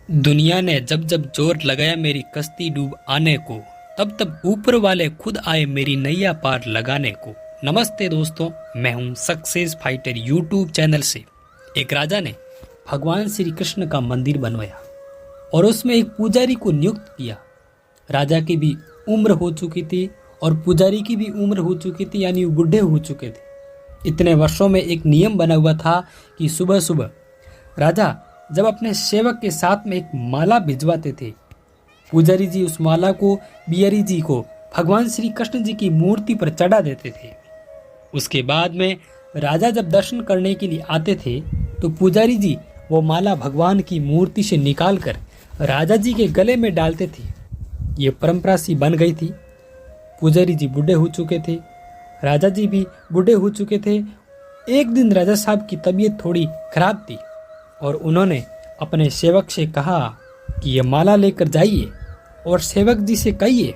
दुनिया ने जब जब जोर लगाया मेरी कश्ती डूब आने को, तब तब ऊपर वाले खुद आए मेरी नैया पार लगाने को। नमस्ते दोस्तों, मैं हूं सक्सेस फाइटर यूट्यूब चैनल से। एक राजा ने भगवान श्री कृष्ण का मंदिर बनवाया और उसमें एक पुजारी को नियुक्त किया। राजा की भी उम्र हो चुकी थी और पुजारी की भी उम्र हो चुकी थी, यानी वो बूढ़े हो चुके थे। इतने वर्षों में एक नियम बना हुआ था कि सुबह सुबह राजा जब अपने सेवक के साथ में एक माला भिजवाते थे, पुजारी जी उस माला को बिहारी जी को भगवान श्री कृष्ण जी की मूर्ति पर चढ़ा देते थे। उसके बाद में राजा जब दर्शन करने के लिए आते थे तो पुजारी जी वो माला भगवान की मूर्ति से निकालकर राजा जी के गले में डालते थे। ये परंपरा सी बन गई थी। पुजारी जी बूढ़े हो चुके थे, राजा जी भी बूढ़े हो चुके थे। एक दिन राजा साहब की तबीयत थोड़ी खराब थी और उन्होंने अपने सेवक से कहा कि ये माला लेकर जाइए और सेवक जी से कहिए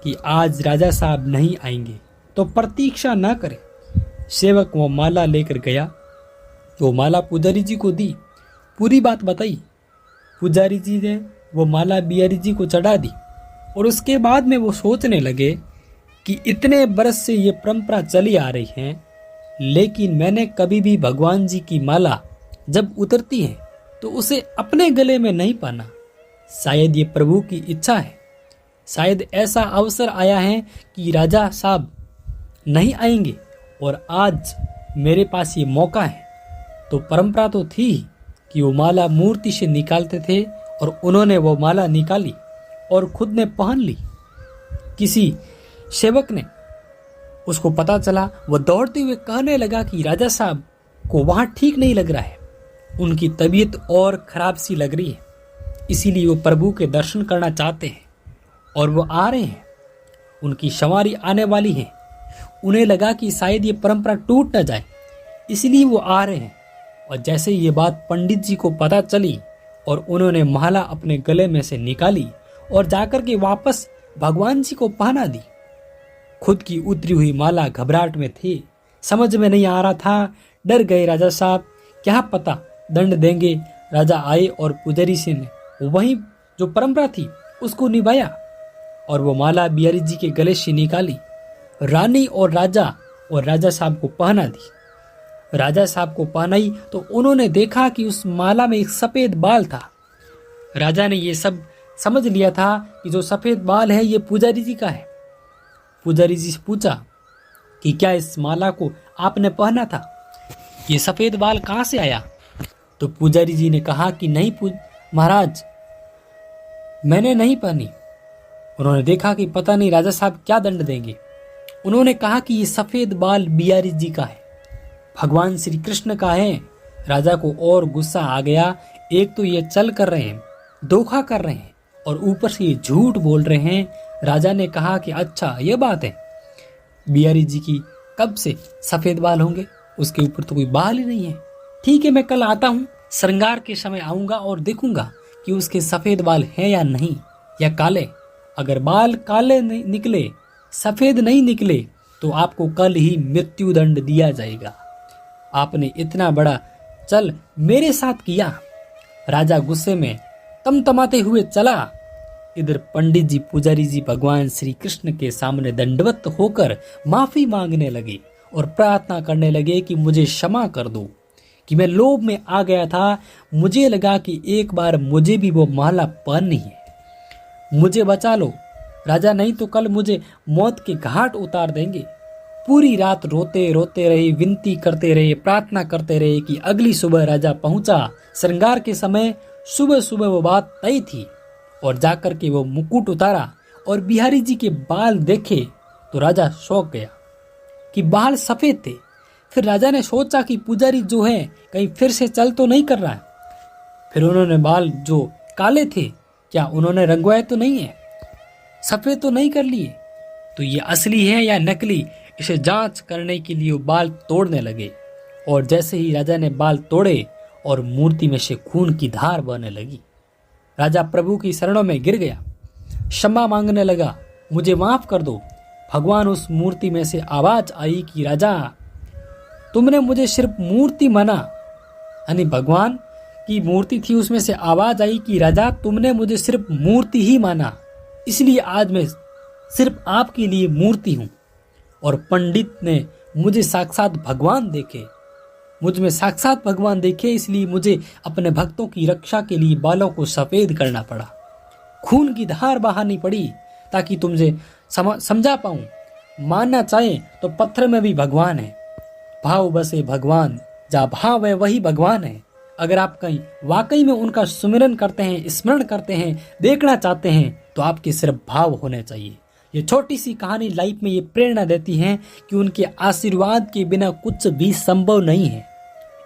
कि आज राजा साहब नहीं आएंगे तो प्रतीक्षा ना करें। सेवक वो माला लेकर गया, वो माला पुजारी जी को दी, पूरी बात बताई। पुजारी जी ने वो माला बिहारी जी को चढ़ा दी और उसके बाद में वो सोचने लगे कि इतने बरस से ये परंपरा चली आ रही है, लेकिन मैंने कभी भी भगवान जी की माला जब उतरती है तो उसे अपने गले में नहीं पाना। शायद ये प्रभु की इच्छा है, शायद ऐसा अवसर आया है कि राजा साहब नहीं आएंगे और आज मेरे पास ये मौका है। तो परंपरा तो थी कि वो माला मूर्ति से निकालते थे और उन्होंने वो माला निकाली और खुद ने पहन ली। किसी सेवक ने उसको पता चला, वो दौड़ते हुए कहने लगा कि राजा साहब को वहां ठीक नहीं लग रहा है, उनकी तबीयत और खराब सी लग रही है, इसीलिए वो प्रभु के दर्शन करना चाहते हैं और वो आ रहे हैं। उनकी सवारी आने वाली है। उन्हें लगा कि शायद ये परंपरा टूट न जाए, इसलिए वो आ रहे हैं। और जैसे ये बात पंडित जी को पता चली और उन्होंने माला अपने गले में से निकाली और जाकर के वापस भगवान जी को पहना दी। खुद की उतरी हुई माला घबराहट में थी, समझ में नहीं आ रहा था। डर गए राजा साहब, क्या पता दंड देंगे। राजा आए और पुजारी से ने वही जो परंपरा थी उसको निभाया और वो माला बिहारी जी के गले से निकाली, रानी और राजा साहब को पहना दी। राजा साहब को पहनाई तो उन्होंने देखा कि उस माला में एक सफेद बाल था। राजा ने ये सब समझ लिया था कि जो सफेद बाल है ये पुजारी जी का है। पुजारी जी से पूछा कि क्या इस माला को आपने पहना था, ये सफेद बाल कहाँ से आया? तो पुजारी जी ने कहा कि नहीं महाराज, मैंने नहीं पहनी। उन्होंने देखा कि पता नहीं राजा साहब क्या दंड देंगे। उन्होंने कहा कि ये सफेद बाल बिहारी जी का है, भगवान श्री कृष्ण का है। राजा को और गुस्सा आ गया। एक तो ये चल कर रहे हैं, धोखा कर रहे हैं और ऊपर से ये झूठ बोल रहे हैं। राजा ने कहा कि अच्छा ये बात है, बिहारी जी की कब से सफेद बाल होंगे, उसके ऊपर तो कोई बाल ही नहीं है। ठीक है, मैं कल आता हूँ, श्रृंगार के समय आऊंगा और देखूंगा कि उसके सफेद बाल हैं या नहीं, या काले। अगर बाल काले निकले, सफेद नहीं निकले, तो आपको कल ही मृत्यु दंड दिया जाएगा। आपने इतना बड़ा चल मेरे साथ किया। राजा गुस्से में तमतमाते हुए चला। इधर पंडित जी पुजारी जी भगवान श्री कृष्ण के सामने दंडवत होकर माफी मांगने लगे और प्रार्थना करने लगे कि मुझे क्षमा कर दो, कि मैं लोभ में आ गया था। मुझे लगा कि एक बार मुझे भी वो माला पहननी है, मुझे बचा लो राजा, नहीं तो कल मुझे मौत के घाट उतार देंगे। पूरी रात रोते रोते रहे, विनती करते रहे, प्रार्थना करते रहे कि अगली सुबह राजा पहुंचा। श्रृंगार के समय सुबह सुबह वो बात तय थी और जाकर के वो मुकुट उतारा और बिहारी जी के बाल देखे तो राजा शौक गया कि बाल सफेद थे। फिर राजा ने सोचा कि पुजारी जो है कहीं फिर से चल तो नहीं कर रहा है। फिर उन्होंने बाल जो काले थे, क्या उन्होंने रंगवाए तो नहीं है, सफेद तो नहीं कर लिए, तो ये असली है या नकली, इसे जांच करने के लिए वो बाल तोड़ने लगे। और जैसे ही राजा ने बाल तोड़े और मूर्ति में से खून की धार बहने लगी, राजा प्रभु की शरणों में गिर गया, क्षमा मांगने लगा, मुझे माफ कर दो। भगवान उस मूर्ति में से आवाज आई कि राजा, तुमने मुझे सिर्फ मूर्ति माना, यानी भगवान की मूर्ति थी उसमें से आवाज आई कि राजा तुमने मुझे सिर्फ मूर्ति ही माना, इसलिए आज मैं सिर्फ आपके लिए मूर्ति हूँ। और पंडित ने मुझे साक्षात भगवान देखे, मुझ में साक्षात भगवान देखे, इसलिए मुझे अपने भक्तों की रक्षा के लिए बालों को सफेद करना पड़ा, खून की धार बहानी पड़ी ताकि तुमसे समझा पाऊं। मानना चाहे तो पत्थर में भी भगवान है, भाव बसे भगवान, जहाँ भाव है वही भगवान है। अगर आप कहीं वाकई में उनका सुमिरन करते हैं, स्मरण करते हैं, देखना चाहते हैं, तो आपके सिर्फ भाव होने चाहिए। ये छोटी सी कहानी लाइफ में ये प्रेरणा देती है कि उनके आशीर्वाद के बिना कुछ भी संभव नहीं है।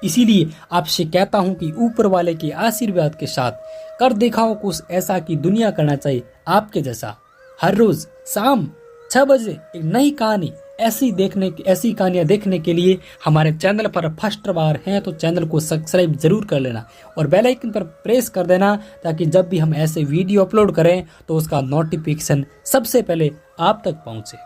इसीलिए आपसे कहता हूं कि ऊपर वाले के आशीर्वाद के साथ कर दिखाओ कुछ ऐसा कि दुनिया करना चाहिए आपके जैसा। हर रोज शाम 6 बजे एक नई कहानी ऐसी कहानियां देखने के लिए हमारे चैनल पर फर्स्ट बार हैं तो चैनल को सब्सक्राइब जरूर कर लेना और बेल आइकन पर प्रेस कर देना, ताकि जब भी हम ऐसे वीडियो अपलोड करें तो उसका नोटिफिकेशन सबसे पहले आप तक पहुंचे।